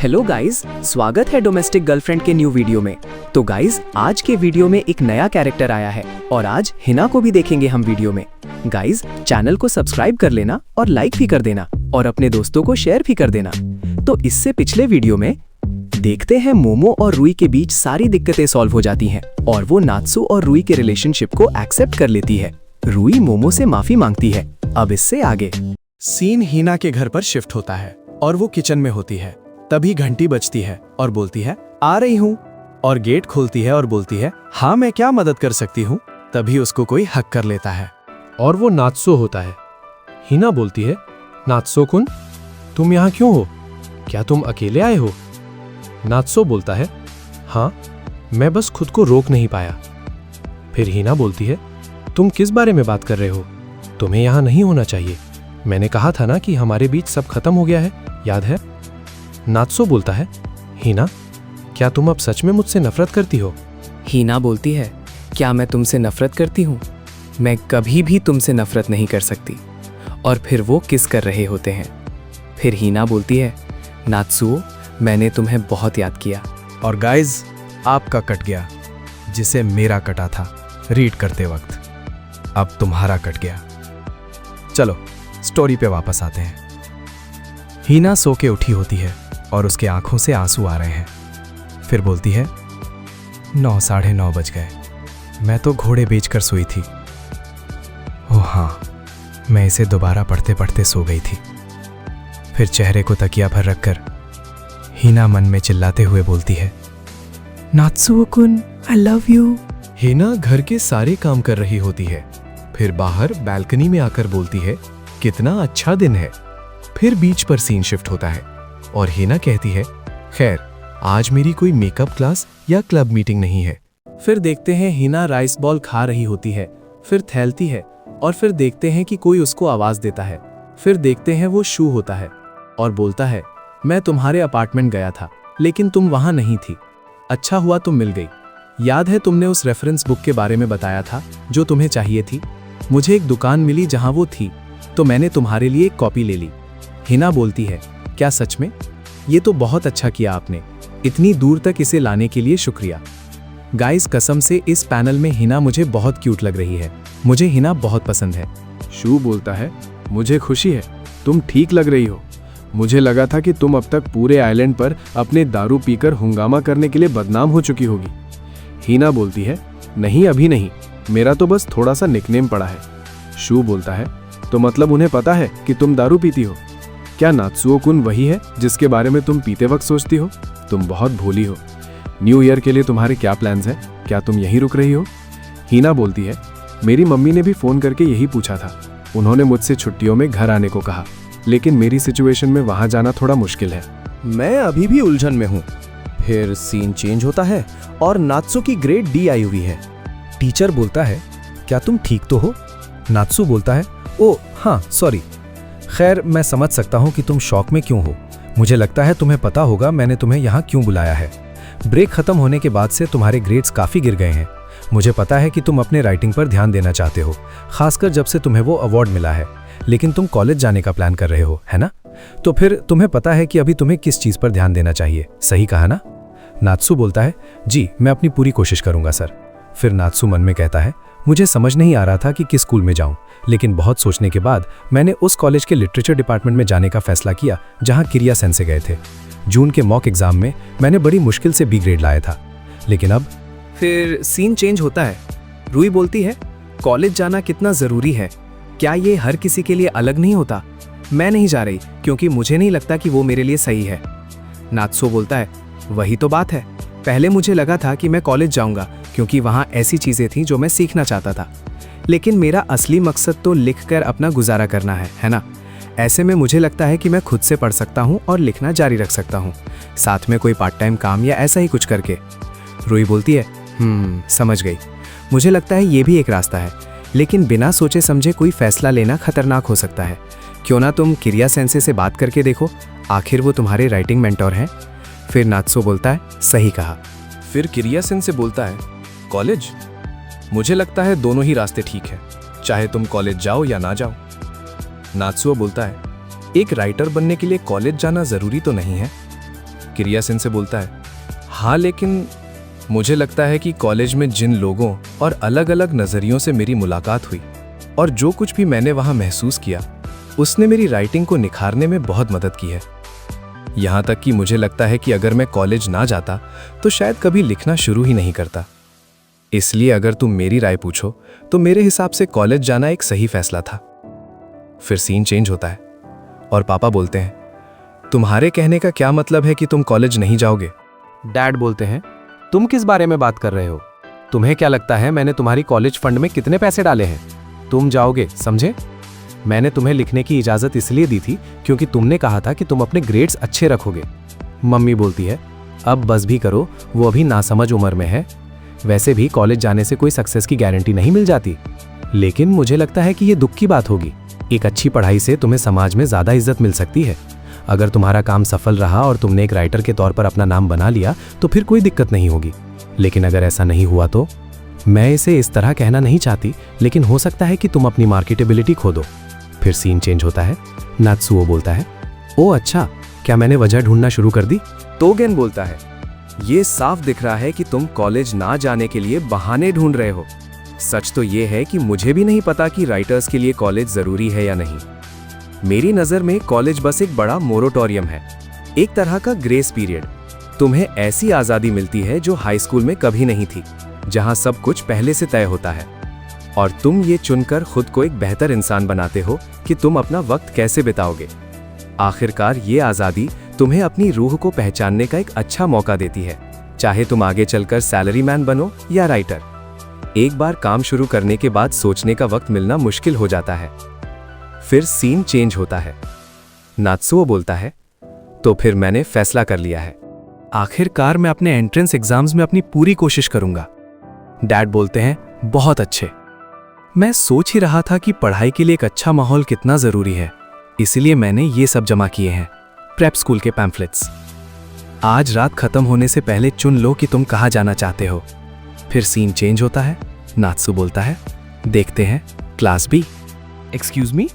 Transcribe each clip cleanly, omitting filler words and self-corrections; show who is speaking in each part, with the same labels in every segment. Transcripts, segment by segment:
Speaker 1: Hello guys, स्वागत है domestic girlfriend के न्यू वीडियो में। तो गाइस, आज के वीडियो में एक नया कैरेक्टर आया है और आज हिना को भी देखेंगे हम वीडियो में। गाइस, चैनल को सब्सक्राइब कर लेना और लाइक भी कर देना और अपने दोस्तों को शेयर भी कर देना। तो इससे पिछले वीडियो में देखते हैं मोमो और रूई के बीच सारी दिक्कतें सॉल्व हो जाती हैं और वो नात्सु और रूई के रिलेशनशिप को एक्सेप्ट कर लेती है। रूई मोमो से माफी मांगती है। अब इससे आगे
Speaker 2: सीन हिना के घर पर शिफ्ट होता है और वो किचन में होती है। तभी घंटी बजती है और बोलती है आ रही हूँ, और गेट खोलती है और बोलती है हाँ मैं क्या मदद कर सकती हूँ। तभी उसको कोई हक कर लेता है
Speaker 3: और वो नात्सो होता है। हिना बोलती है नात्सो कुन, तुम यहाँ क्यों हो? क्या तुम अकेले आए हो? नात्सो बोलता है हाँ, मैं बस खुद को रोक नहीं पाया। फिर हिना बोलती है तुम किस बारे में बात कर रहे हो? तुम्हें यहाँ नहीं होना चाहिए। मैंने कहा था ना कि हमारे बीच सब खत्म हो गया है, याद है? नात्सो बोलता है हिना, क्या तुम अब सच में मुझसे नफरत करती हो?
Speaker 1: हिना बोलती है क्या मैं तुमसे नफरत करती हूँ? मैं कभी भी तुमसे नफरत नहीं कर सकती। और फिर वो किस कर रहे होते हैं। फिर हिना बोलती है नात्सुओ, मैंने तुम्हें बहुत याद किया।
Speaker 2: और गाइज, आपका कट गया जिसे मेरा कटा था रीड करते वक्त। अब तुम्हारा कट गया। चलो स्टोरी पे वापस आते हैं। हिना सो के उठी होती है और उसके आंखों से आंसू आ रहे हैं। फिर बोलती है 9 साढ़े 9 बज गए, मैं तो घोड़े बेचकर सोई थी। ओह हाँ, मैं इसे दोबारा पढ़ते पढ़ते सो गई थी। फिर चेहरे को तकिया पर रखकर हिना मन में चिल्लाते हुए बोलती है नात्सुओ कुन, आई लव यू। हिना घर के सारे काम कर रही होती है। फिर बाहर बैल्कनी में आकर बोलती है कितना अच्छा दिन है। फिर बीच पर सीन शिफ्ट होता है और हिना कहती है खैर, आज मेरी कोई मेकअप क्लास या क्लब मीटिंग नहीं है। फिर देखते हैं हिना राइस बॉल खा रही होती है, फिर थैलती है और फिर देखते हैं कि कोई उसको आवाज देता है। फिर देखते हैं वो शू होता है और बोलता है मैं तुम्हारे अपार्टमेंट गया था लेकिन तुम वहां नहीं थी। अच्छा हुआ तुम मिल गई। याद है तुमने उस रेफरेंस बुक के बारे में बताया था जो तुम्हें चाहिए थी? मुझे एक दुकान मिली जहां वो थी, तो मैंने तुम्हारे लिए एक कॉपी ले ली। हिना बोलती है क्या सच में? ये तो बहुत अच्छा किया आपने, इतनी दूर तक इसे लाने के लिए शुक्रिया। गाइस, कसम से इस पैनल में हिना मुझे बहुत क्यूट लग रही है। मुझे हिना बहुत पसंद है।
Speaker 4: शू बोलता है मुझे खुशी है, तुम ठीक लग रही हो। मुझे लगा था कि तुम अब तक पूरे आइलैंड पर अपने दारू पीकर हंगामा करने के लिए बदनाम हो चुकी होगी। हिना बोलती है नहीं, अभी नहीं, मेरा तो बस थोड़ा सा निकनेम पड़ा है। शू बोलता है तो मतलब उन्हें पता है कि तुम दारू पीती हो? क्या नात्सुओ कुन वही है जिसके बारे में तुम पीते वक्त सोचती हो? तुम बहुत भोली हो। न्यू ईयर के लिए तुम्हारे क्या प्लान्स हैं? क्या तुम यहीं रुक रही हो? हिना बोलती है मेरी मम्मी ने भी फोन करके यही पूछा था। उन्होंने मुझसे छुट्टियों में घर आने को कहा, लेकिन मेरी सिचुएशन में वहां जाना थोड़ा मुश्किल है।
Speaker 5: मैं अभी भी उलझन में हूँ। फिर सीन चेंज होता है और नात्सु की ग्रेड डी आई हुई है। टीचर बोलता है क्या तुम ठीक तो हो? नात्सु बोलता है ओ हाँ सॉरी। खैर, मैं समझ सकता हूँ कि तुम शॉक में क्यों हो। मुझे लगता है तुम्हें पता होगा मैंने तुम्हें यहाँ क्यों बुलाया है। ब्रेक खत्म होने के बाद से तुम्हारे ग्रेड्स काफ़ी गिर गए हैं। मुझे पता है कि तुम अपने राइटिंग पर ध्यान देना चाहते हो, खासकर जब से तुम्हें वो अवार्ड मिला है। लेकिन तुम कॉलेज जाने का प्लान कर रहे हो, है ना? तो फिर तुम्हें पता है कि अभी तुम्हें किस चीज़ पर ध्यान देना चाहिए, सही कहा ना? नात्सु बोलता है जी, मैं अपनी पूरी कोशिश करूंगा सर। फिर नात्सु मन में कहता है मुझे समझ नहीं आ रहा था कि किस स्कूल में जाऊं, लेकिन बहुत सोचने के बाद मैंने उस कॉलेज के लिटरेचर डिपार्टमेंट में जाने का फैसला किया जहां किरिया सेन से गए थे। जून के मॉक एग्जाम में मैंने बड़ी मुश्किल से बी ग्रेड लाया था, लेकिन अब।
Speaker 1: फिर सीन चेंज होता है। रूई बोलती है कॉलेज जाना कितना ज़रूरी है? क्या ये हर किसी के लिए अलग नहीं होता? मैं नहीं जा रही क्योंकि मुझे नहीं लगता कि वो मेरे लिए सही है। नात्सो बोलता है वही तो बात है, पहले मुझे लगा था कि मैं कॉलेज जाऊंगा क्योंकि वहाँ ऐसी चीज़ें थीं जो मैं सीखना चाहता था, लेकिन मेरा असली मकसद तो लिखकर अपना गुजारा करना है ना? ऐसे में मुझे लगता है कि मैं खुद से पढ़ सकता हूँ और लिखना जारी रख सकता हूँ, साथ में कोई पार्ट टाइम काम या ऐसा ही कुछ करके। रूई बोलती है समझ गई, मुझे लगता है ये भी एक रास्ता है, लेकिन बिना सोचे समझे कोई फैसला लेना खतरनाक हो सकता है। क्यों ना तुम किरिया सेंसे से बात करके देखो, आखिर वो तुम्हारे राइटिंग मेंटोर हैं। फिर नात्सो बोलता है सही कहा।
Speaker 2: फिर किरिया सेन से बोलता है कॉलेज? मुझे लगता है दोनों ही रास्ते ठीक है, चाहे तुम कॉलेज जाओ या ना जाओ। नात्सुओ बोलता है एक राइटर बनने के लिए कॉलेज जाना जरूरी तो नहीं है।
Speaker 1: किरिया सेन से बोलता है, हाँ लेकिन मुझे लगता है कि कॉलेज में जिन लोगों और अलग अलग नज़रियों से मेरी मुलाकात हुई और जो कुछ भी मैंने वहाँ महसूस किया उसने मेरी राइटिंग को निखारने में बहुत मदद की है। यहाँ तक कि मुझे लगता है कि अगर मैं कॉलेज ना जाता तो शायद कभी लिखना शुरू ही नहीं करता। इसलिए अगर तुम मेरी राय पूछो तो मेरे हिसाब से कॉलेज जाना एक सही फैसला था। फिर सीन चेंज होता है और पापा बोलते हैं, तुम्हारे कहने का क्या मतलब है कि तुम कॉलेज नहीं जाओगे?
Speaker 3: डैड बोलते हैं, तुम किस बारे में बात कर रहे हो? तुम्हें क्या लगता है मैंने तुम्हारी कॉलेज फंड में कितने पैसे डाले हैं? तुम जाओगे, समझे? मैंने तुम्हें लिखने की इजाज़त इसलिए दी थी क्योंकि तुमने कहा था कि तुम अपने ग्रेड्स अच्छे रखोगे। मम्मी बोलती है, अब बस भी करो, वो अभी नासमझ उम्र में है। वैसे भी कॉलेज जाने से कोई सक्सेस की गारंटी नहीं मिल जाती, लेकिन मुझे लगता है कि ये दुख की बात होगी। एक अच्छी पढ़ाई से तुम्हें समाज में ज़्यादा इज्जत मिल सकती है। अगर तुम्हारा काम सफल रहा और तुमने एक राइटर के तौर पर अपना नाम बना लिया तो फिर कोई दिक्कत नहीं होगी, लेकिन अगर ऐसा नहीं हुआ तो? मैं इसे इस तरह कहना नहीं चाहती, लेकिन हो सकता है कि तुम अपनी मार्केटेबिलिटी खो दो। फिर सीन चेंज होता है। नात्सुओ बोलता है, ओ अच्छा, क्या मैंने वजह ढूंढना शुरू कर दी?
Speaker 1: तोगेन बोलता है, ये साफ दिख रहा है कि तुम कॉलेज ना जाने के लिए बहाने ढूंढ रहे हो। सच तो ये है कि मुझे भी नहीं पता कि राइटर्स के लिए कॉलेज जरूरी है या नहीं। मेरी नज़र में कॉलेज बस एक बड़ा मोरेटोरियम है, एक तरह का ग्रेस पीरियड। तुम्हें ऐसी आज़ादी मिलती है जो हाई स्कूल में कभी नहीं थी, जहां सब कुछ पहले से तय होता है और तुम ये चुनकर खुद को एक बेहतर इंसान बनाते हो कि तुम अपना वक्त कैसे बिताओगे। आखिरकार ये आज़ादी तुम्हें अपनी रूह को पहचानने का एक अच्छा मौका देती है, चाहे तुम आगे चलकर सैलरीमैन बनो या राइटर। एक बार काम शुरू करने के बाद सोचने का वक्त मिलना मुश्किल हो जाता है। फिर सीन चेंज होता है। नात्सुओ बोलता है, तो फिर मैंने फैसला कर लिया है। आखिरकार मैं अपने एंट्रेंस एग्जाम्स में अपनी पूरी कोशिश करूंगा। डैड बोलते हैं, बहुत अच्छे। मैं सोच ही रहा था कि पढ़ाई के लिए एक अच्छा माहौल कितना जरूरी है, इसलिए मैंने ये सब जमा किए हैं, प्रेप स्कूल के पैम्फलेट्स। आज रात खत्म होने से पहले चुन लो कि तुम कहाँ जाना चाहते हो। फिर सीन चेंज होता है। नात्सु बोलता है, देखते हैं क्लास बी।
Speaker 5: एक्सक्यूज मी,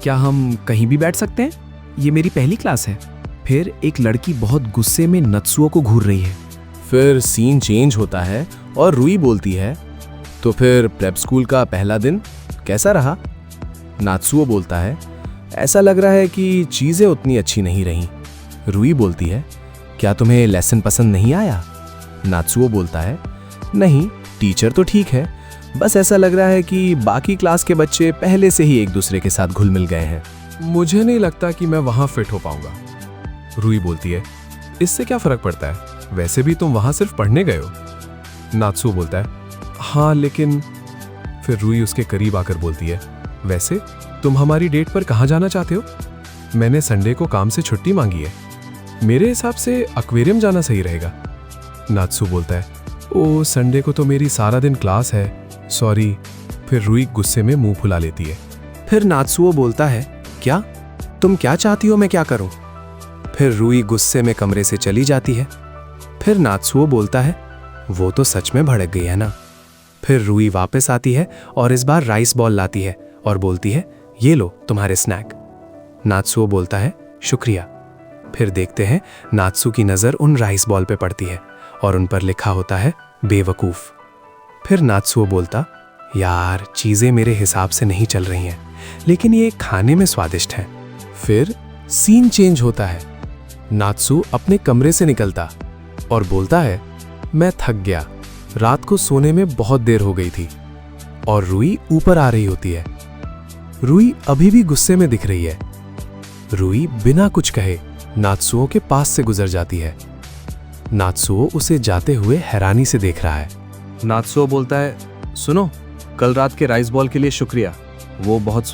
Speaker 5: क्या हम कहीं भी बैठ सकते हैं? ये मेरी पहली क्लास है। फिर एक लड़की बहुत गुस्से में नत्सुओ को घूर रही है।
Speaker 4: फिर सीन चेंज होता है और रुई बोलती है, तो फिर प्रेप स्कूल का पहला दिन कैसा रहा? नात्सुओ बोलता है, ऐसा लग रहा है कि चीज़ें उतनी अच्छी नहीं रहीं। रुई बोलती है, क्या तुम्हें लेसन पसंद नहीं आया? नात्सुओ बोलता है, नहीं, टीचर तो ठीक है, बस ऐसा लग रहा है कि बाकी क्लास के बच्चे पहले से ही एक दूसरे के साथ घुल मिल गए हैं।
Speaker 3: मुझे नहीं लगता कि मैं वहां फिट हो पाऊंगा। रुई बोलती है, इससे क्या फर्क पड़ता है, वैसे भी तुम वहां सिर्फ पढ़ने गए हो। नात्सुओ बोलता है, हाँ लेकिन। फिर रुई उसके करीब आकर बोलती है, वैसे तुम हमारी डेट पर कहाँ जाना चाहते हो? मैंने संडे को काम से छुट्टी मांगी है, मेरे हिसाब से एक्वेरियम जाना सही रहेगा। नात्सु बोलता है, ओ संडे को तो मेरी सारा दिन क्लास है, सॉरी। फिर रुई गुस्से में मुंह फुला लेती है।
Speaker 1: फिर नात्सुओ बोलता है, क्या तुम क्या चाहती हो मैं क्या करूं? फिर रुई गुस्से में कमरे से चली जाती है। फिर नात्सुओ बोलता है, वो तो सच में भड़क गई है ना। फिर रुई वापस आती है और इस बार राइस बॉल लाती है और बोलती है, ये लो तुम्हारे स्नैक। नात्सुओ बोलता है, शुक्रिया। फिर देखते हैं नात्सु की नज़र उन राइस बॉल पे पड़ती है और उन पर लिखा होता है, बेवकूफ़। फिर नात्सुओ बोलता, यार चीज़ें मेरे हिसाब से नहीं चल रही हैं, लेकिन ये खाने में स्वादिष्ट है।
Speaker 3: फिर सीन चेंज होता है। नात्सु अपने कमरे से निकलता और बोलता है, मैं थक गया, रात को सोने में बहुत देर हो गई थी। और रुई ऊपर आ रही होती है। रुई अभी भी गुस्से में दिख रही है। रुई बिना कुछ कहे नात्सुओ के पास से गुजर जाती है। नात्सुओ उसे जाते हुए हैरानी से देख रहा है।
Speaker 2: नात्सुओ बोलता है, सुनो, कल रात के राइस बॉल के लिए शुक्रिया, वो बहुत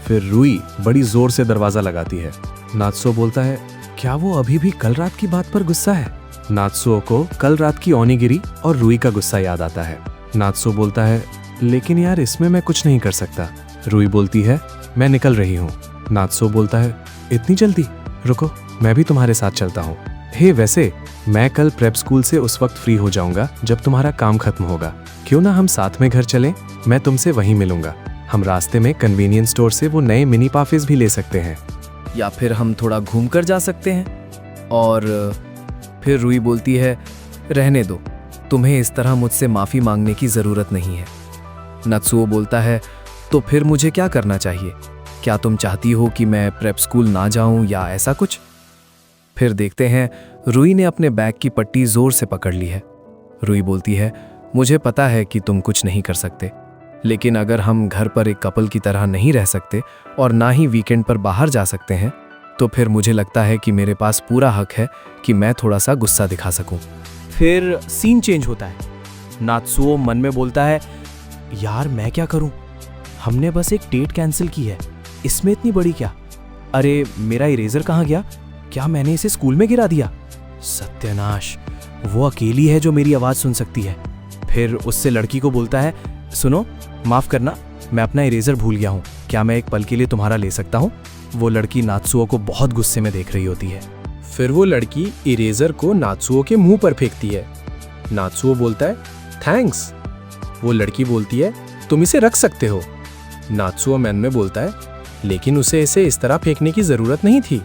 Speaker 2: फिर रुई बड़ी जोर से दरवाजा लगाती है। नात्सुओ बोलता है, क्या वो अभी भी कल रात की बात पर गुस्सा है? नात्सुओ को कल रात की ओनिगिरी और रुई का गुस्सा याद आता है। नात्सुओ बोलता है, लेकिन यार इसमें मैं कुछ नहीं कर सकता। रुई बोलती है, मैं निकल रही हूँ। नात्सुओ बोलता है, इतनी जल्दी? रुको, मैं भी तुम्हारे साथ चलता हूँ। हे वैसे मैं कल प्रेप स्कूल से उस वक्त फ्री हो जाऊंगा जब तुम्हारा काम खत्म होगा। क्यों ना हम साथ में घर चलें? मैं तुमसे वहीं मिलूंगा। हम रास्ते में कन्वीनियंस स्टोर से वो नए मिनी पाफिस भी ले सकते हैं।
Speaker 5: या फिर हम थोड़ा घूम कर जा सकते हैं। और
Speaker 1: फिर रूई बोलती है, रहने दो, तुम्हें इस तरह मुझसे माफ़ी मांगने की ज़रूरत नहीं है। नात्सुओ बोलता है, तो फिर मुझे क्या करना चाहिए? क्या तुम चाहती हो कि मैं प्रेप स्कूल ना जाऊं या ऐसा कुछ? फिर देखते हैं रूई ने अपने बैग की पट्टी जोर से पकड़ ली है। रूई बोलती है, मुझे पता है कि तुम कुछ नहीं कर सकते, लेकिन अगर हम घर पर एक कपल की तरह नहीं रह सकते और ना ही वीकेंड पर बाहर जा सकते हैं, तो फिर मुझे लगता है कि मेरे पास पूरा हक है कि मैं थोड़ा सा गुस्सा दिखा सकूं।
Speaker 5: फिर सीन चेंज होता है। नात्सुओ मन में बोलता है, यार मैं क्या करूं? हमने बस एक डेट कैंसिल की है, इसमें इतनी बड़ी क्या? अरे मेरा इरेजर कहाँ गया? क्या मैंने इसे स्कूल में गिरा दिया? सत्यानाश, वो अकेली है जो मेरी आवाज़ सुन सकती है। फिर उससे लड़की को बोलता है, सुनो, माफ़ करना, मैं अपना इरेजर भूल गया हूँ, क्या मैं एक पल के लिए तुम्हारा ले सकता हूँ? वो लड़की नात्सुओ को बहुत गुस्से में देख रही होती है।
Speaker 3: फिर वो लड़की इरेजर को नात्सुओ के मुंह पर फेंकती है। नात्सुओ बोलता है, थैंक्स। वो लड़की बोलती है, तुम इसे रख सकते हो। नात्सुओ मन में बोलता है, लेकिन उसे इसे इस तरह फेंकने की जरूरत नहीं थी,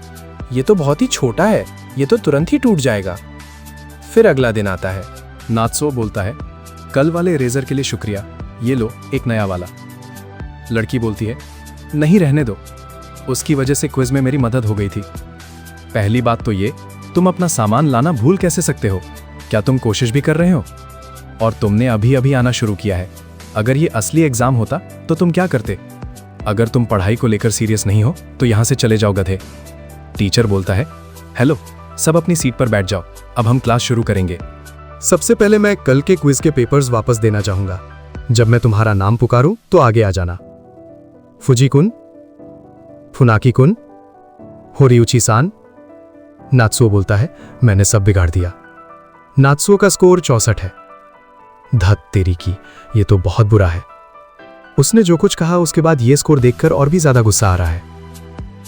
Speaker 3: ये तो बहुत ही छोटा है, ये तो तुरंत ही टूट जाएगा। फिर अगला दिन आता है।
Speaker 2: नात्सुओ बोलता है, कल वाले इरेजर के लिए शुक्रिया, ये लो एक नया वाला। लड़की बोलती है, नहीं रहने दो, उसकी वजह से क्विज में मेरी मदद हो गई थी। पहली बात तो ये, तुम अपना सामान लाना भूल कैसे सकते हो? क्या तुम कोशिश भी कर रहे हो? और तुमने अभी अभी आना शुरू किया है। अगर ये असली एग्जाम होता तो तुम क्या करते? अगर तुम पढ़ाई को लेकर सीरियस नहीं हो तो यहां से चले जाओ गधे। टीचर बोलता है, हेलो, सब अपनी सीट पर बैठ जाओ, अब हम क्लास शुरू करेंगे।
Speaker 3: सबसे पहले मैं कल के क्विज के पेपर्स वापस देना चाहूंगा। जब मैं तुम्हारा नाम पुकारूं तो आगे आ जाना। फुजी-कुन, फुनाकी-कुन, होरियुची-सान। नात्सुओ बोलता है, मैंने सब बिगाड़ दिया। नात्सुओ का स्कोर 64 है। धत तेरी की, ये तो बहुत बुरा है। उसने जो कुछ कहा उसके बाद ये स्कोर देखकर और भी ज्यादा गुस्सा आ रहा है।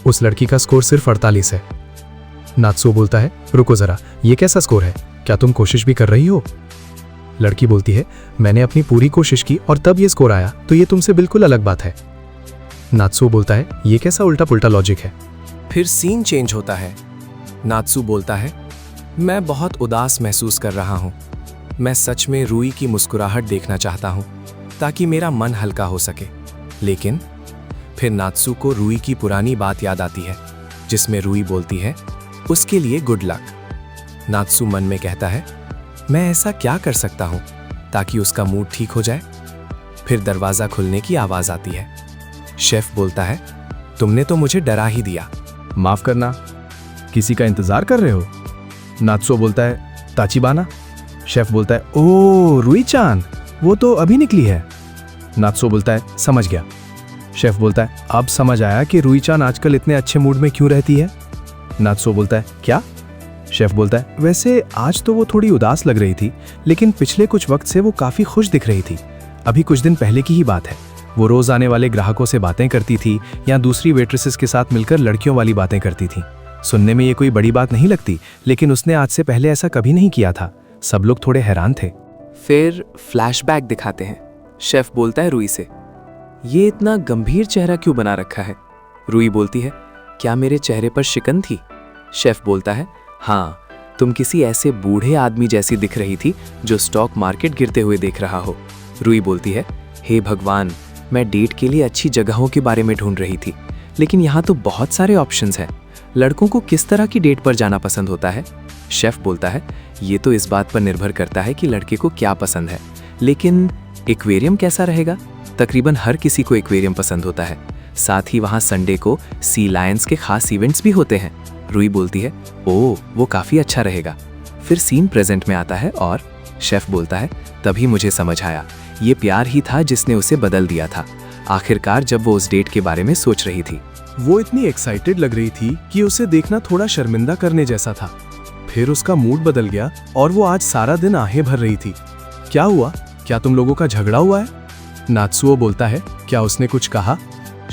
Speaker 3: उस लड़की का स्कोर सिर्फ 48 है। नात्सुओ बोलता है, रुको जरा, ये कैसा स्कोर है? क्या तुम कोशिश भी कर रही हो? लड़की बोलती है, मैंने अपनी पूरी कोशिश की और तब ये स्कोर आया, तो ये तुमसे बिल्कुल अलग बात है। नात्सुओ बोलता है, ये कैसा उल्टा पुल्टा लॉजिक है?
Speaker 1: फिर सीन चेंज होता है। नात्सु बोलता है, मैं बहुत उदास महसूस कर रहा हूँ। मैं सच में रूई की मुस्कुराहट देखना चाहता हूँ ताकि मेरा मन हल्का हो सके। लेकिन फिर नात्सु को रूई की पुरानी बात याद आती है, जिसमें रूई बोलती है, उसके लिए गुड लक। नात्सु मन में कहता है, मैं ऐसा क्या कर सकता हूँ ताकि उसका मूड ठीक हो जाए? फिर दरवाज़ा खुलने की आवाज़ आती है। शेफ बोलता है, तुमने तो मुझे डरा ही दिया।
Speaker 2: माफ करना, किसी का इंतजार कर रहे हो? नात्सुओ बोलता है, ताचिबाना। शेफ बोलता है, ओह रूई-चान, वो तो अभी निकली है। नात्सुओ बोलता है, समझ गया। शेफ बोलता है, अब समझ आया कि रूई-चान आजकल इतने अच्छे मूड में क्यों रहती है। नात्सुओ बोलता है, क्या? शेफ बोलता है, वैसे आज तो वो थोड़ी उदास लग रही थी, लेकिन पिछले कुछ वक्त से वो काफी खुश दिख रही थी। अभी कुछ दिन पहले की ही बात है। वो रोज आने वाले ग्राहकों से बातें करती थी या दूसरी वेट्रेसेस के साथ मिलकर लड़कियों वाली बातें करती थी। सुनने में ये कोई बड़ी बात नहीं लगती, लेकिन उसने आज से पहले ऐसा कभी नहीं किया था। सब लोग थोड़े हैरान थे।
Speaker 1: फिर फ्लैशबैक दिखाते हैं। शेफ बोलता है रूई से, ये इतना गंभीर चेहरा क्यों बना रखा है? रूई बोलती है, क्या मेरे चेहरे पर शिकन थी? शेफ बोलता है, हाँ, तुम किसी ऐसे बूढ़े आदमी जैसी दिख रही थी जो स्टॉक मार्केट गिरते हुए देख रहा हो। रूई बोलती है, हे भगवान, मैं डेट के लिए अच्छी जगहों के बारे में ढूंढ रही थी, लेकिन यहाँ तो बहुत सारे ऑप्शंस हैं। लड़कों को किस तरह की डेट पर जाना पसंद होता है? शेफ बोलता है, ये तो इस बात पर निर्भर करता है कि लड़के को क्या पसंद है, लेकिन एक्वेरियम कैसा रहेगा? तकरीबन हर किसी को एक्वेरियम पसंद होता है। साथ ही वहाँ संडे को सी लायंस के खास इवेंट्स भी होते हैं। रूई बोलती है, ओह, वो काफ़ी अच्छा रहेगा। फिर सीन प्रेजेंट में आता है और शेफ बोलता है, तभी मुझे समझ आया, ये प्यार ही था जिसने उसे बदल दिया था। आखिरकार जब वो उस डेट के बारे में सोच रही थी,
Speaker 4: वो इतनी एक्साइटेड लग रही थी कि उसे देखना थोड़ा शर्मिंदा करने जैसा था। फिर उसका मूड बदल गया और वो आज सारा दिन आहें भर रही थी। क्या हुआ? क्या तुम लोगों का झगड़ा हुआ है? नात्सुओ बोलता है, क्या उसने कुछ कहा?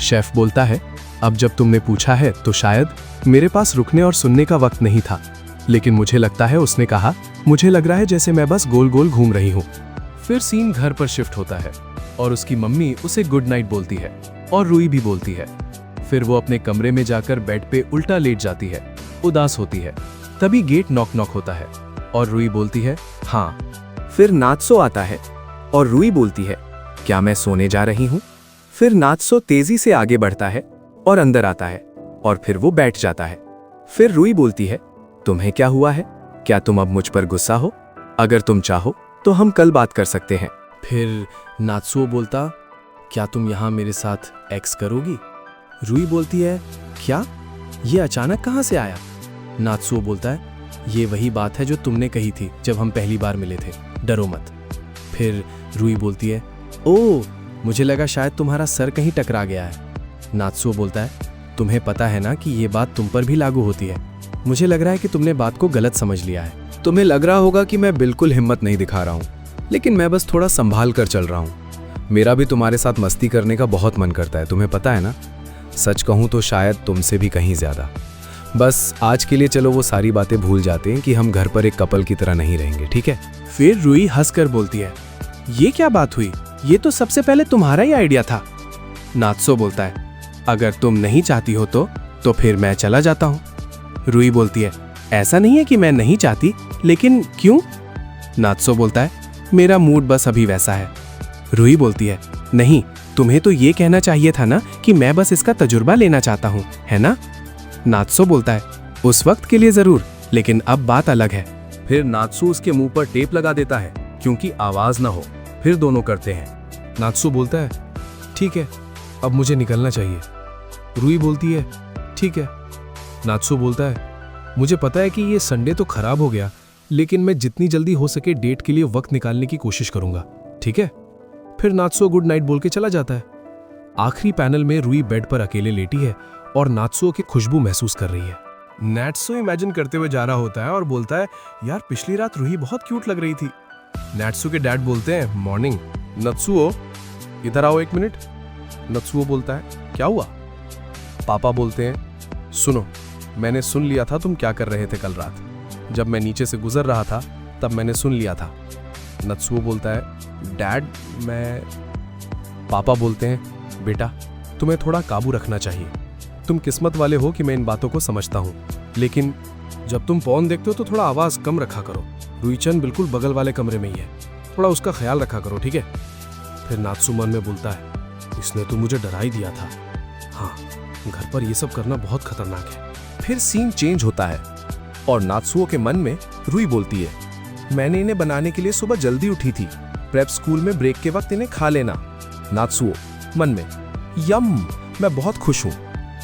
Speaker 4: शेफ बोलता है, अब जब तुमने पूछा है तो शायद मेरे पास रुकने और सुनने का वक्त नहीं था, लेकिन मुझे लगता है उसने कहा, मुझे लग रहा है जैसे मैं बस गोल गोल घूम रही हूँ। फिर सीन घर पर शिफ्ट होता है और उसकी मम्मी उसे गुड नाइट बोलती है और रूई भी बोलती है। फिर वो अपने कमरे में जाकर बेड पे उल्टा लेट जाती है, उदास होती है। तभी गेट नॉक नॉक होता है।
Speaker 1: और रुई बोलती है हाँ। फिर नात्सो आता है और रुई बोलती है क्या मैं सोने जा रही हूँ। फिर नात्सो तेजी से आगे बढ़ता है और अंदर आता है और फिर वो बैठ जाता है। फिर रुई बोलती है तुम्हें क्या हुआ है, क्या तुम अब मुझ पर गुस्सा हो? अगर तुम चाहो तो हम कल बात कर सकते हैं।
Speaker 3: फिर नात्सुओ बोलता क्या तुम यहाँ मेरे साथ एक्स करोगी? रुई बोलती है क्या, ये अचानक कहाँ से आया? नात्सुओ बोलता है ये वही बात है जो तुमने कही थी जब हम पहली बार मिले थे, डरो मत। फिर रुई बोलती है ओह, मुझे लगा शायद तुम्हारा सर कहीं टकरा गया है। नात्सुओ बोलता है तुम्हें पता है ना कि ये बात तुम पर भी लागू होती है। मुझे लग रहा है कि तुमने बात को गलत समझ लिया है।
Speaker 2: तुम्हें लग रहा होगा कि मैं बिल्कुल हिम्मत नहीं दिखा रहा हूँ, लेकिन मैं बस थोड़ा संभाल कर चल रहा हूँ। मेरा भी तुम्हारे साथ मस्ती करने का बहुत मन करता है, तुम्हें पता है ना। सच कहूँ तो शायद तुमसे भी कहीं ज्यादा। बस आज के लिए चलो वो सारी बातें भूल जाते हैं कि हम घर पर एक कपल की तरह नहीं रहेंगे, ठीक है?
Speaker 3: फिर रुई हंसकर बोलती है ये क्या बात हुई, ये तो सबसे पहले तुम्हारा ही आइडिया था। नात्सो बोलता है अगर तुम नहीं चाहती हो तो फिर मैं चला जाता हूँ। रुई बोलती है ऐसा नहीं है कि मैं नहीं चाहती, लेकिन क्यों? नात्सो बोलता है मेरा मूड बस अभी वैसा है। रुई बोलती है नहीं, तुम्हें तो ये कहना चाहिए था ना कि मैं बस इसका तजुर्बा लेना चाहता हूँ, है ना? नात्सो बोलता है उस वक्त के लिए जरूर, लेकिन अब बात अलग है।
Speaker 2: फिर नात्सु उसके मुंह पर टेप लगा देता है क्योंकि आवाज ना हो। फिर दोनों करते हैं।
Speaker 3: नात्सु बोलता है ठीक है, अब मुझे निकलना चाहिए। रुई बोलती है ठीक है। नात्सु बोलता है मुझे पता है कि ये संडे तो खराब हो गया, लेकिन मैं जितनी जल्दी हो सके डेट के लिए वक्त निकालने की कोशिश करूंगा, ठीक है? फिर नात्सुओ गुड नाइट बोल के चला जाता है। आखिरी पैनल में रुई बेड पर अकेले लेटी है और नात्सुओ की खुशबू महसूस कर रही है। नात्सुओ इमेजिन करते हुए जा रहा होता है और बोलता है यार पिछली रात रुई बहुत क्यूट लग रही थी। नात्सुओ के डैड बोलते हैं मॉर्निंग। नात्सुओ इधर आओ एक मिनट। नात्सुओ बोलता है क्या हुआ? पापा बोलते हैं सुनो, मैंने सुन लिया था तुम क्या कर रहे थे कल रात। जब मैं नीचे से गुजर रहा था तब मैंने सुन लिया था। नात्सुओ बोलता है डैड मैं। पापा बोलते हैं बेटा तुम्हें थोड़ा काबू रखना चाहिए। तुम किस्मत वाले हो कि मैं इन बातों को समझता हूँ, लेकिन जब तुम पॉर्न देखते हो तो थोड़ा आवाज कम रखा करो। रुईचन बिल्कुल बगल वाले कमरे में ही है, थोड़ा उसका ख्याल रखा करो, ठीक है? फिर नात्सु मन में बोलता है इसने तो मुझे डरा ही दिया था। हाँ, घर पर ये सब करना बहुत खतरनाक है।
Speaker 1: फिर सीन चेंज होता है और नात्सुओ के मन में रुई बोलती है मैंने इन्हें बनाने के लिए सुबह जल्दी उठी थी, प्रेप स्कूल में ब्रेक के वक्त इन्हें खा लेना। नात्सुओ मन में यम, मैं बहुत खुश हूं।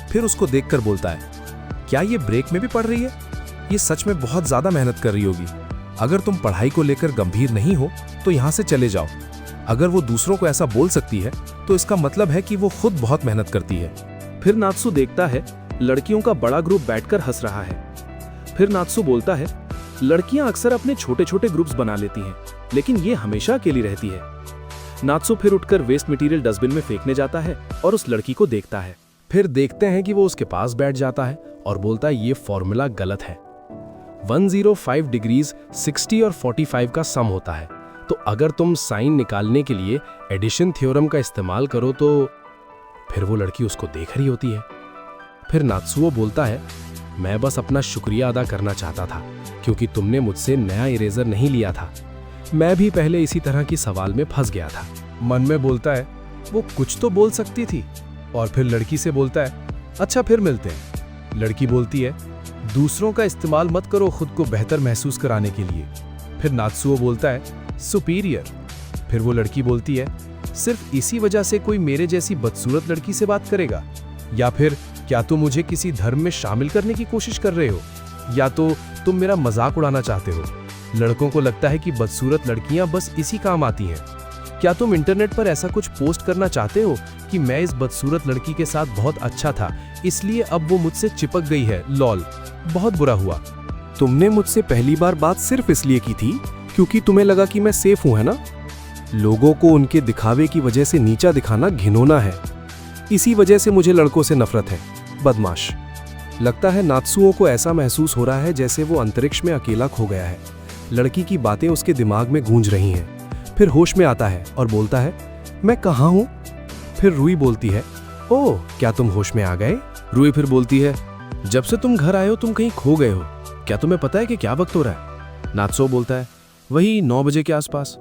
Speaker 1: फिर उसको देखकर बोलता है क्या ये ब्रेक में भी पढ़ रही है? ये सच में बहुत ज्यादा मेहनत कर रही होगी। अगर तुम पढ़ाई को लेकर गंभीर नहीं हो तो यहां से चले जाओ। अगर वो दूसरों को ऐसा बोल सकती है तो इसका मतलब है कि वो खुद बहुत मेहनत करती है। फिर नात्सु देखता है लड़कियों का बड़ा ग्रुप बैठकर हंस रहा है। फिर नात्सु बोलता है लड़कियां अक्सर अपने छोटे छोटे ग्रुप्स बना लेती हैं, लेकिन ये हमेशा अकेली रहती है। नात्सु फिर उठकर वेस्ट मटेरियल डस्टबिन में फेंकने जाता है और उस लड़की को देखता है। फिर देखते हैं कि वो उसके पास बैठ जाता है और बोलता है ये फॉर्मूला गलत है। 105 डिग्रीज 60 और 45 का सम होता है, तो अगर तुम साइन निकालने के लिए एडिशन थ्योरम का इस्तेमाल करो तो। फिर वो लड़की उसको देख रही होती है। फिर नात्सुओ बोलता है मैं बस अपना शुक्रिया अदा करना चाहता था क्योंकि तुमने मुझसे नया इरेजर नहीं लिया था। मैं भी पहले इसी तरह की सवाल में फंस गया था। मन में बोलता है वो कुछ तो बोल सकती थी। और फिर लड़की से बोलता है अच्छा फिर मिलते हैं। लड़की बोलती है दूसरों का इस्तेमाल मत करो खुद को बेहतर महसूस कराने के लिए। फिर नात्सुओ बोलता है सुपीरियर। फिर वो लड़की बोलती है सिर्फ इसी वजह से कोई मेरे जैसी बदसूरत लड़की से बात करेगा? या फिर क्या तुम मुझे किसी धर्म में शामिल करने की कोशिश कर रहे हो, या तो तुम मेरा मजाक उड़ाना चाहते हो? लड़कों को लगता है कि बदसूरत लड़कियां बस इसी काम आती हैं। क्या तुम इंटरनेट पर ऐसा कुछ पोस्ट करना चाहते हो कि मैं इस बदसूरत लड़की के साथ बहुत अच्छा था, इसलिए अब वो मुझसे चिपक गई है? लॉल, बहुत बुरा हुआ।
Speaker 2: तुमने मुझसे पहली बार बात सिर्फ इसलिए की थी क्योंकि तुम्हें लगा कि मैं सेफ हूं, है ना? लोगों को उनके दिखावे की वजह से नीचा दिखाना घिनौना है। इसी वजह से मुझे लड़कों से नफरत है, बदमाश। लगता है नात्सुओ को ऐसा महसूस हो रहा है जैसे वो अंतरिक्ष में अकेला खो गया है। लड़की की बातें उसके दिमाग में गूंज रही हैं। फिर होश में आता है और बोलता है मैं कहाँ हूँ? फिर रुई बोलती है ओह, क्या तुम होश में आ गए?
Speaker 3: रुई फिर बोलती है जब से तुम घर आए हो तुम कहीं खो गए हो। क्या तुम्हें पता है कि क्या वक्त हो रहा है? नात्सो बोलता है, वही 9 बजे के आसपास।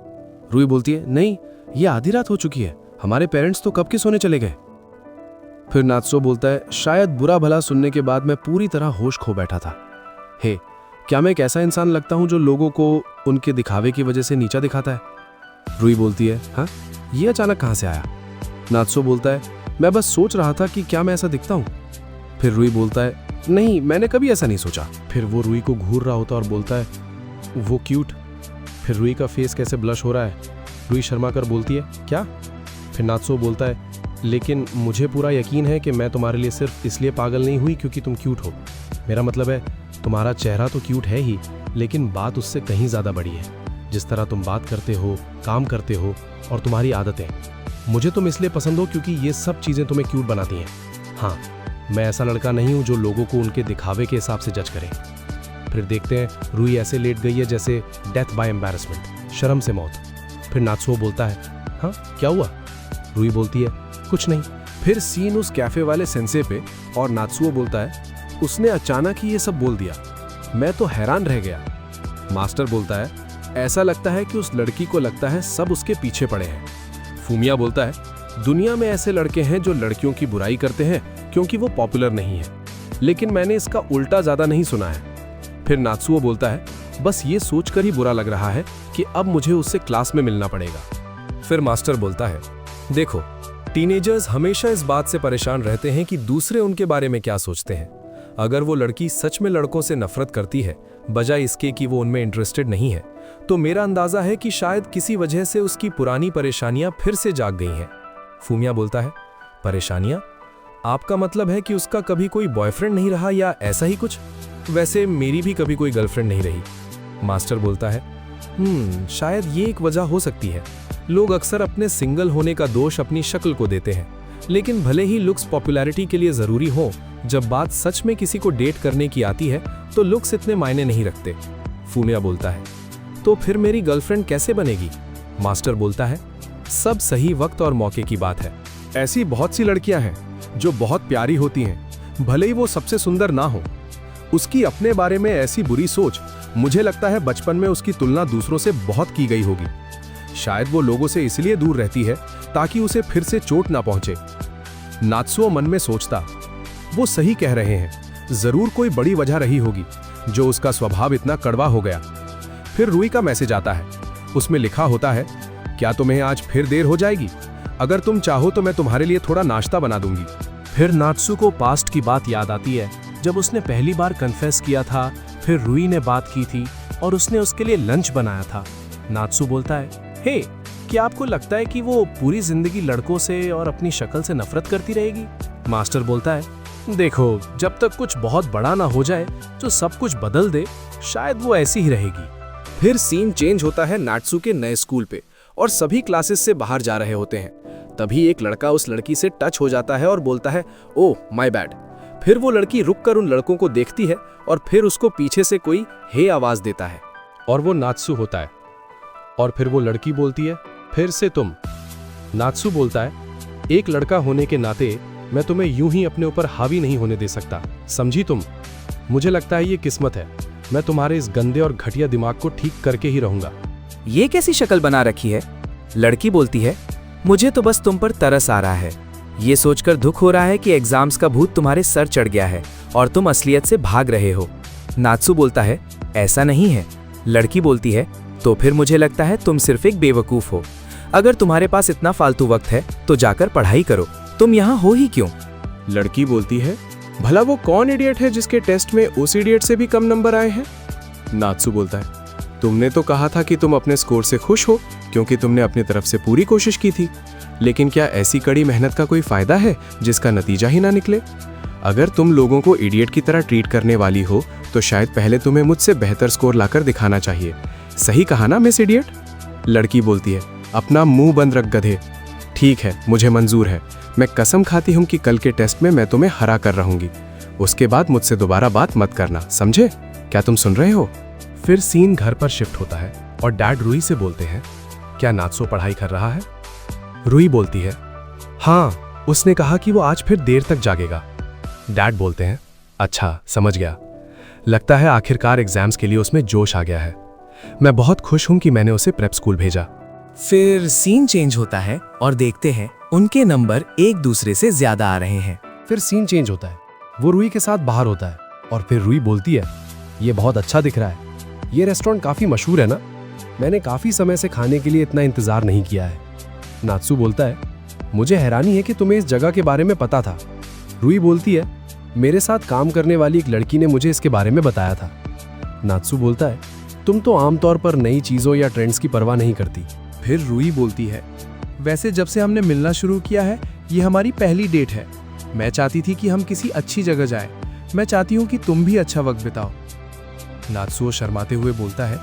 Speaker 3: रूई बोलती है, नहीं, ये आधी रात हो चुकी है, हमारे पेरेंट्स तो कब के सोने चले गए। फिर नात्सो बोलता है, शायद बुरा भला सुनने के बाद मैं पूरी तरह होश खो बैठा था। हे, क्या मैं एक ऐसा इंसान लगता हूं जो लोगों को उनके दिखावे की वजह से नीचा दिखाता है? रूई बोलती है, हाँ, ये अचानक कहां से आया? नात्सो बोलता है, मैं बस सोच रहा था कि क्या मैं ऐसा दिखता हूं। फिर रूई बोलता है, नहीं, मैंने कभी ऐसा नहीं सोचा। फिर वो रूई को घूर रहा होता और बोलता है, वो क्यूट। फिर रूई का फेस कैसे ब्लश हो रहा है। रूई शर्मा कर बोलती है, क्या? फिर नात्सो बोलता है, लेकिन मुझे पूरा यकीन है कि मैं तुम्हारे लिए सिर्फ इसलिए पागल नहीं हुई क्योंकि तुम क्यूट हो। मेरा मतलब है, तुम्हारा चेहरा तो क्यूट है ही, लेकिन बात उससे कहीं ज़्यादा बड़ी है। जिस तरह तुम बात करते हो, काम करते हो और तुम्हारी आदतें। मुझे तुम इसलिए पसंद हो क्योंकि ये सब चीज़ें तुम्हें क्यूट बनाती हैं। हाँ, मैं ऐसा लड़का नहीं हूँ जो लोगों को उनके दिखावे के हिसाब से जज करे। फिर देखते हैं, रूई ऐसे लेट गई है जैसे डेथ बाय एम्बैरेसमेंट, शर्म से मौत। फिर नात्सो बोलता है, हाँ, क्या हुआ? रूई बोलती है, कुछ नहीं। फिर सीन उस कैफे वाले सेंसे पे और नात्सुओ बोलता है, उसने अचानक ही ये सब बोल दिया, मैं तो हैरान रह गया। मास्टर बोलता है, ऐसा लगता है कि उस लड़की को लगता है सब उसके पीछे पड़े हैं। फूमिया बोलता है, दुनिया में ऐसे लड़के हैं जो लड़कियों की बुराई करते हैं क्योंकि वो पॉपुलर नहीं है, लेकिन मैंने इसका उल्टा ज्यादा नहीं सुना है। फिर नात्सुओ बोलता है, बस ये सोचकर ही बुरा लग रहा है कि अब मुझे उससे क्लास में मिलना पड़ेगा।
Speaker 1: फिर मास्टर बोलता है, देखो, टीनेजर्स हमेशा इस बात से परेशान रहते हैं कि दूसरे उनके बारे में क्या सोचते हैं। अगर वो लड़की सच में लड़कों से नफरत करती है बजाय इसके कि वो उनमें इंटरेस्टेड नहीं है, तो मेरा अंदाजा है कि शायद किसी वजह से उसकी पुरानी परेशानियां फिर से जाग गई हैं। फूमिया बोलता है, परेशानियां? आपका मतलब है कि उसका कभी कोई बॉयफ्रेंड नहीं रहा या ऐसा ही कुछ? वैसे मेरी भी कभी कोई गर्लफ्रेंड नहीं रही। मास्टर बोलता है, शायद ये एक वजह हो सकती है। लोग अक्सर अपने सिंगल होने का दोष अपनी शक्ल को देते हैं, लेकिन भले ही लुक्स पॉपुलैरिटी के लिए जरूरी हो, जब बात सच में किसी को डेट करने की आती है तो लुक्स इतने मायने नहीं रखते। फूमिया बोलता है, तो फिर मेरी गर्लफ्रेंड कैसे बनेगी? मास्टर बोलता है, सब सही वक्त और मौके की बात है।
Speaker 3: ऐसी बहुत सी लड़कियां हैं जो बहुत प्यारी होती हैं, भले ही वो सबसे सुंदर ना हो। उसकी अपने बारे में ऐसी बुरी सोच, मुझे लगता है बचपन में उसकी तुलना दूसरों से बहुत की गई होगी। शायद वो लोगों से इसलिए दूर रहती है ताकि उसे फिर से चोट ना पहुंचे। नात्सुओ मन में सोचता, वो सही कह रहे हैं, जरूर कोई बड़ी वजह रही होगी जो उसका स्वभाव इतना कड़वा हो गया। फिर रूई का मैसेज आता है, उसमें लिखा होता है, क्या तुम्हें आज फिर देर हो जाएगी? अगर तुम चाहो तो मैं तुम्हारे लिए थोड़ा नाश्ता बना दूंगी। फिर नात्सु को पास्ट की बात याद आती है, जब उसने पहली बार कन्फेस किया था, फिर रूई ने बात की थी और उसने उसके लिए लंच बनाया था। नात्सु बोलता है, हे, क्या आपको लगता है कि वो पूरी जिंदगी लड़कों से और अपनी शक्ल से नफरत करती रहेगी? मास्टर बोलता है, देखो, जब तक कुछ बहुत बड़ा ना हो जाए जो सब कुछ बदल दे, शायद वो ऐसी ही रहेगी।
Speaker 1: फिर सीन चेंज होता है नात्सु के नए स्कूल पे और सभी क्लासेस से बाहर जा रहे होते हैं। तभी एक लड़का उस लड़की से टच हो जाता है और बोलता है, ओह माय बैड। फिर वो लड़की रुककर उन लड़कों को देखती है और फिर उसको पीछे से कोई हे आवाज देता है
Speaker 3: और वो नात्सु होता है। और फिर वो लड़की बोलती है, फिर से तुम। नात्सु बोलता है, एक लड़का होने के नाते मैं तुम्हें यूं ही अपने ऊपर हावी नहीं होने दे सकता, समझी तुम? मुझे लगता है ये किस्मत है, मैं तुम्हारे इस गंदे और घटिया दिमाग को ठीक करके ही रहूंगा।
Speaker 1: ये कैसी शक्ल बना रखी है? लड़की बोलती है, मुझे तो बस तुम पर तरस आ रहा है। ये सोचकर दुख हो रहा है कि एग्जाम्स का भूत तुम्हारे सर चढ़ गया है और तुम असलियत से भाग रहे हो। नात्सु बोलता है, ऐसा नहीं है। लड़की बोलती है, तो फिर मुझे लगता है तुम सिर्फ एक बेवकूफ हो। अगर तुम्हारे पास इतना फालतू वक्त है तो जाकर पढ़ाई करो, तुम यहाँ हो ही क्यों?
Speaker 3: लड़की बोलती है, भला वो कौन इडियट है जिसके टेस्ट में उस इडियट से भी कम नंबर आए हैं? नात्सु बोलता है, तुमने तो कहा था कि तुम अपने स्कोर से खुश हो क्योंकि तुमने अपनी तरफ से पूरी कोशिश की थी, लेकिन क्या ऐसी कड़ी मेहनत का कोई फायदा है जिसका नतीजा ही ना निकले? अगर तुम लोगों को इडियट की तरह ट्रीट करने वाली हो तो शायद पहले तुम्हें मुझसे बेहतर स्कोर लाकर दिखाना चाहिए। सही कहा ना मिस इडियट? लड़की बोलती है, अपना मुंह बंद रख गधे। ठीक है, मुझे मंजूर है। मैं कसम खाती हूँ कि कल के टेस्ट में मैं तुम्हें हरा कर रहूंगी। उसके बाद मुझसे दोबारा बात मत करना, समझे? क्या तुम सुन रहे हो?
Speaker 2: फिर सीन घर पर शिफ्ट होता है और डैड रूई से बोलते हैं, क्या नात्सो पढ़ाई कर रहा है? रूई बोलती है, हाँ, उसने कहा कि वो आज फिर देर तक जागेगा। डैड बोलते हैं, अच्छा, समझ गया। लगता है आखिरकार एग्जाम्स के लिए उसमें जोश आ गया है।
Speaker 3: मैं बहुत खुश हूं कि मैंने उसे प्रेप स्कूल भेजा।
Speaker 1: फिर सीन चेंज होता है और देखते हैं उनके नंबर एक दूसरे से ज्यादा आ रहे हैं।
Speaker 3: फिर सीन चेंज होता है, वो रूही के साथ बाहर होता है और फिर रूही बोलती है, ये बहुत अच्छा दिख रहा है, ये रेस्टोरेंट काफी मशहूर है ना, मैंने काफी समय से खाने के लिए इतना इंतजार नहीं किया है। नात्सू बोलता है, मुझे हैरानी है कि तुम्हें इस जगह के बारे में पता था। रूही बोलती है, मेरे साथ काम करने वाली एक लड़की ने मुझे इसके बारे में बताया था। नात्सू बोलता है, तुम तो आमतौर पर नई चीजों या ट्रेंड्स की परवाह नहीं करती।
Speaker 2: फिर रूही बोलती है, वैसे जब से हमने मिलना शुरू किया है ये हमारी पहली डेट है। मैं चाहती थी कि हम किसी अच्छी जगह जाएं। मैं चाहती हूँ कि तुम भी अच्छा वक्त बिताओ। नात्सुओ शर्माते हुए बोलता है,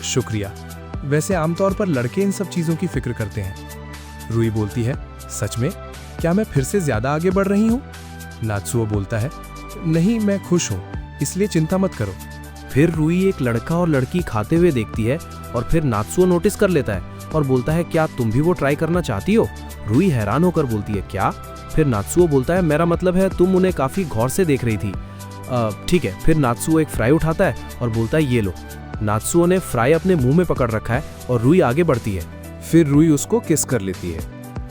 Speaker 2: शुक्रिया, वैसे आमतौर पर लड़के इन सब चीज़ों की फिक्र करते हैं। रूही बोलती है, सच में? क्या मैं फिर से ज़्यादा आगे बढ़ रही हूँ? नात्सुओ बोलता है, नहीं, मैं खुश हूँ, इसलिए चिंता मत करो।
Speaker 5: फिर रूही एक लड़का और लड़की खाते हुए देखती है और फिर नात्सुओ नोटिस कर लेता है और बोलता है, क्या तुम भी वो ट्राई करना चाहती हो? रूही हैरान होकर बोलती है, क्या? फिर नात्सुओ बोलता है, मेरा मतलब है तुम उन्हें काफ़ी गौर से देख रही थी। ठीक है। फिर नात्सुओ एक फ्राई उठाता है और बोलता है, ये लो। नात्सुओ ने फ्राई अपने मुंह में पकड़ रखा है और रूही आगे बढ़ती है।
Speaker 4: फिर रूही उसको किस कर लेती है।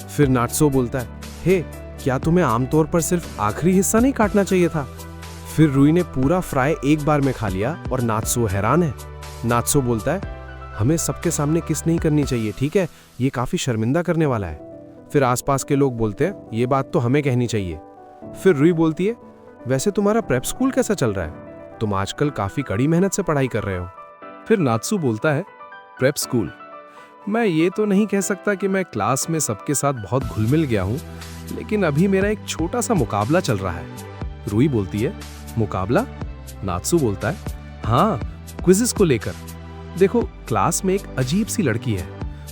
Speaker 4: फिर नात्सुओ बोलता है, हे, क्या तुम्हें आमतौर पर सिर्फ आखिरी हिस्सा नहीं काटना चाहिए था? फिर रूही ने पूरा फ्राई एक बार में खा लिया और नात्सुओ हैरान है। नात्सुओ बोलता है, हमें सबके सामने किस नहीं करनी चाहिए, ठीक है? ये काफी शर्मिंदा करने वाला है। फिर आसपास के लोग बोलते हैं, ये बात तो हमें कहनी चाहिए। फिर रूही बोलती है, वैसे तुम्हारा प्रेप स्कूल कैसा चल रहा है? तुम आजकल काफी कड़ी मेहनत से पढ़ाई कर रहे हो। फिर नात्सु बोलता है, प्रेप स्कूल? मैं ये तो नहीं कह सकता कि मैं क्लास में सबके साथ बहुत घुल मिल गया हूँ, लेकिन अभी मेरा एक छोटा सा मुकाबला चल रहा है। रूही बोलती है, मुकाबला? नात्सु बोलता है, हाँ, क्विज़ेस को लेकर। देखो, क्लास में एक अजीब सी लड़की है,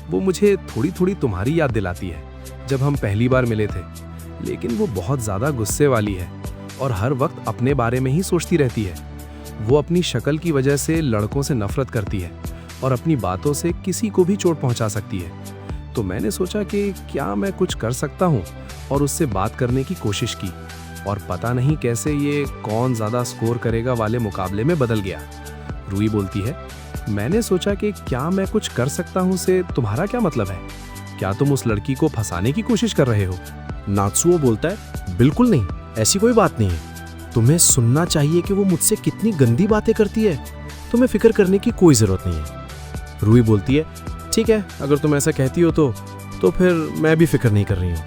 Speaker 4: वो मुझे थोड़ी थोड़ी तुम्हारी याद दिलाती है जब हम पहली बार मिले थे, लेकिन वो बहुत ज़्यादा गुस्से वाली है और हर वक्त अपने बारे में ही सोचती रहती है। वो अपनी शक्ल की वजह से लड़कों से नफरत करती है और अपनी बातों से किसी को भी चोट पहुंचा सकती है। तो मैंने सोचा कि क्या मैं कुछ कर सकता हूं और उससे बात करने की कोशिश की, और पता नहीं कैसे ये कौन ज़्यादा स्कोर करेगा वाले मुकाबले में बदल गया। रूही बोलती है, मैंने सोचा कि क्या मैं कुछ कर सकता हूं से तुम्हारा क्या मतलब है? क्या तुम उस लड़की को फंसाने की कोशिश कर रहे हो?
Speaker 5: नात्सुओ बोलता है, बिल्कुल नहीं, ऐसी कोई बात नहीं है। तुम्हें सुनना चाहिए कि वो मुझसे कितनी गंदी बातें करती है। तुम्हें फिक्र करने की कोई ज़रूरत नहीं है। रूही बोलती है, ठीक है, अगर तुम ऐसा कहती हो तो फिर मैं भी फिक्र नहीं कर रही हूँ।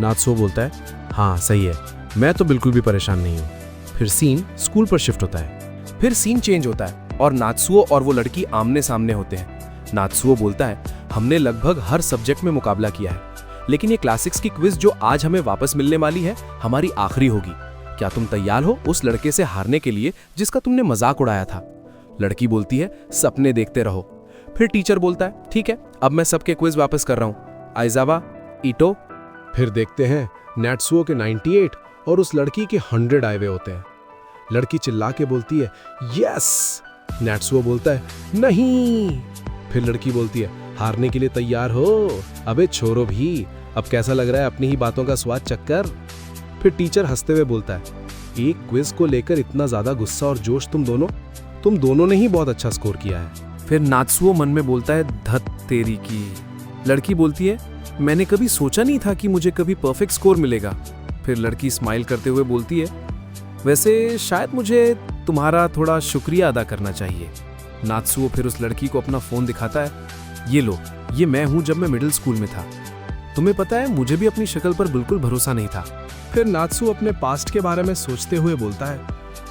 Speaker 5: नात्सुओ बोलता है, हाँ सही है, मैं तो बिल्कुल भी परेशान नहीं हूँ। फिर सीन स्कूल पर शिफ्ट होता है।
Speaker 1: फिर सीन चेंज होता है और नात्सुओ और वो लड़की आमने सामने होते हैं। नात्सुओ बोलता है, हमने लगभग हर सब्जेक्ट में मुकाबला किया है, लेकिन ये क्लासिक्स की क्विज जो आज हमें वापस मिलने वाली है, हमारी आखिरी होगी। क्या तुम तैयार हो उस लड़के से हारने के लिए जिसका तुमने मजाक उड़ाया था? लड़की बोलती है, सपने देखते रहो। फिर टीचर बोलता है, ठीक है, अब मैं सबके क्विज वापस कर रहा हूँ। आइजावा, ईटो।
Speaker 3: फिर देखते हैं नात्सुओ के 98 और उस लड़की के 100 आए हुए होते हैं। लड़की चिल्ला के बोलती है, यस। नात्सुओ बोलता है, नहीं। फिर लड़की बोलती है, हारने के लिए तैयार हो? अबे छोरो भी, अब कैसा लग रहा है अपनी ही बातों का स्वाद चक्कर? फिर टीचर हंसते हुए बोलता है, एक क्विज को लेकर इतना ज्यादा गुस्सा और जोश तुम दोनों ने ही बहुत अच्छा स्कोर किया है।
Speaker 1: फिर नात्सुओ मन में बोलता है, धत तेरी की। लड़की बोलती है, मैंने कभी सोचा नहीं था कि मुझे कभी परफेक्ट स्कोर मिलेगा। फिर लड़की स्माइल करते हुए बोलती है, वैसे शायद मुझे तुम्हारा थोड़ा शुक्रिया अदा करना चाहिए। नात्सुओ फिर उस लड़की को अपना फोन दिखाता है, ये लो, ये मैं हूं जब मैं मिडिल स्कूल में था। तुम्हें पता है, मुझे भी अपनी शक्ल पर बिल्कुल भरोसा नहीं था।
Speaker 3: फिर नात्सुओ अपने पास्ट के बारे में सोचते हुए बोलता है,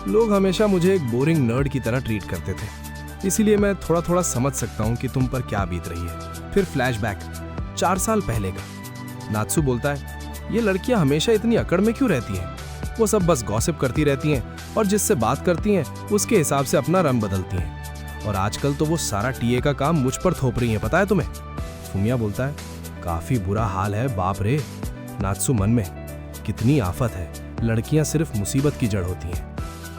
Speaker 3: लोग हमेशा मुझे एक बोरिंग नर्ड की तरह ट्रीट करते थे, इसीलिए मैं थोड़ा थोड़ा समझ सकता हूँ कि तुम पर क्या बीत रही है। फिर फ्लैशबैक 4 साल पहले का। नात्सु बोलता है, ये लड़कियां हमेशा इतनी अकड़ में क्यों रहती हैं? वो सब बस गॉसिप करती रहती हैं और जिससे बात करती हैं उसके हिसाब से अपना रंग बदलती हैं, और आजकल तो वो सारा टीए का काम मुझ पर थोप रही हैं, पता है तुम्हें? फुमिया बोलता है, काफी बुरा हाल है, बाप रे। नात्सु मन में, कितनी आफत है, लड़कियां सिर्फ मुसीबत की जड़ होती हैं।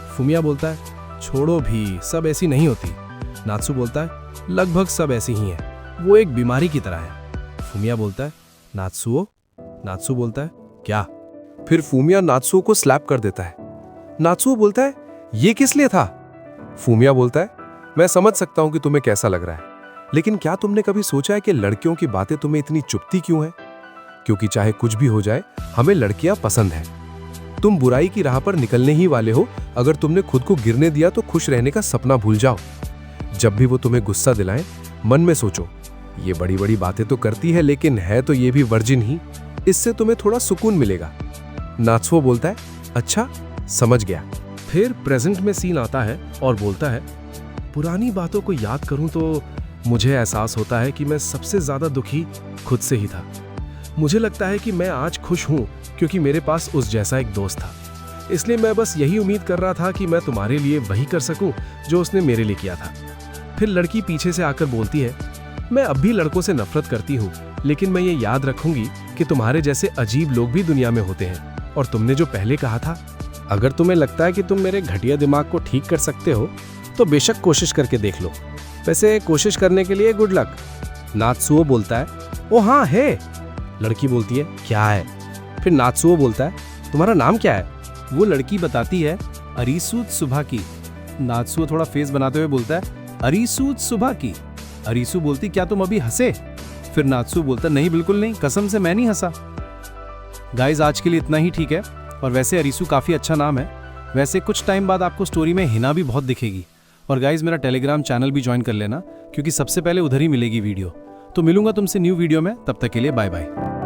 Speaker 3: फुमिया बोलता है, छोड़ो भी, सब ऐसी नहीं होती। नात्सु बोलता है, लगभग सब ऐसी ही हैं, वो एक बीमारी की तरह है। फुमिया बोलता है, नात्सुओ? नात्सु बोलता है, क्या? फिर फुमिया नात्सुओ को स्लैप कर देता है। नात्सुओ बोलता है, ये किस लिए था? फुमिया बोलता है,
Speaker 6: मैं समझ सकता हूं कि तुम्हें कैसा लग रहा है, लेकिन क्या तुमने कभी सोचा है कि लड़कियों की बातें तुम्हें इतनी चुभती क्यों है? क्योंकि चाहे कुछ भी हो जाए, हमें लड़कियां पसंद हैं। तुम बुराई की राह पर निकलने ही वाले हो। अगर तुमने खुद को गिरने दिया तो खुश रहने का सपना भूल जाओ। जब भी वो तुम्हें गुस्सा दिलाएं, मन में सोचो, ये बड़ी बड़ी बातें तो करती है, लेकिन है तो ये भी वर्जिन ही। इससे तुम्हें थोड़ा सुकून मिलेगा। नात्सुओ बोलता है, अच्छा समझ गया।
Speaker 3: फिर प्रेजेंट में सीन आता है और बोलता है, पुरानी बातों को याद करूं तो मुझे एहसास होता है कि मैं सबसे ज्यादा दुखी खुद से ही था। मुझे लगता है कि मैं आज खुश हूं क्योंकि मेरे पास उस जैसा एक दोस्त था। इसलिए मैं बस यही उम्मीद कर रहा था कि मैं तुम्हारे लिए वही कर सकूं जो उसने मेरे लिए किया था। फिर लड़की पीछे से आकर बोलती है, मैं अब भी लड़कों से नफरत करती हूँ, लेकिन मैं ये याद रखूंगी कि तुम्हारे जैसे अजीब लोग भी दुनिया में होते हैं। और तुमने जो पहले कहा था, अगर तुम्हें लगता है कि तुम मेरे घटिया दिमाग को ठीक कर सकते हो तो बेशक कोशिश करके देख लो। वैसे कोशिश करने के लिए गुड लक। नात्सुओ बोलता है, ओ हाँ है। लड़की बोलती है, क्या है? फिर नात्सुओ बोलता है, तुम्हारा नाम क्या है? वो लड़की बताती है, अरीसूत सुबह की। नात्सुओ थोड़ा फेस बनाते हुए बोलता है, अरीसूत सुबह की। अरीसू बोलती, क्या तुम अभी हंसे? फिर नात्सुओ बोलता, नहीं बिल्कुल नहीं, कसम से मैं नहीं हंसा। गाइज आज के लिए इतना ही ठीक है। और वैसे अरीसू काफ़ी अच्छा नाम है। वैसे कुछ टाइम बाद आपको स्टोरी में हिना भी बहुत दिखेगी। और गाइज मेरा टेलीग्राम चैनल भी ज्वाइन कर लेना, क्योंकि सबसे पहले उधर ही मिलेगी वीडियो। तो मिलूंगा तुमसे न्यू वीडियो में, तब तक के लिए बाय बाय।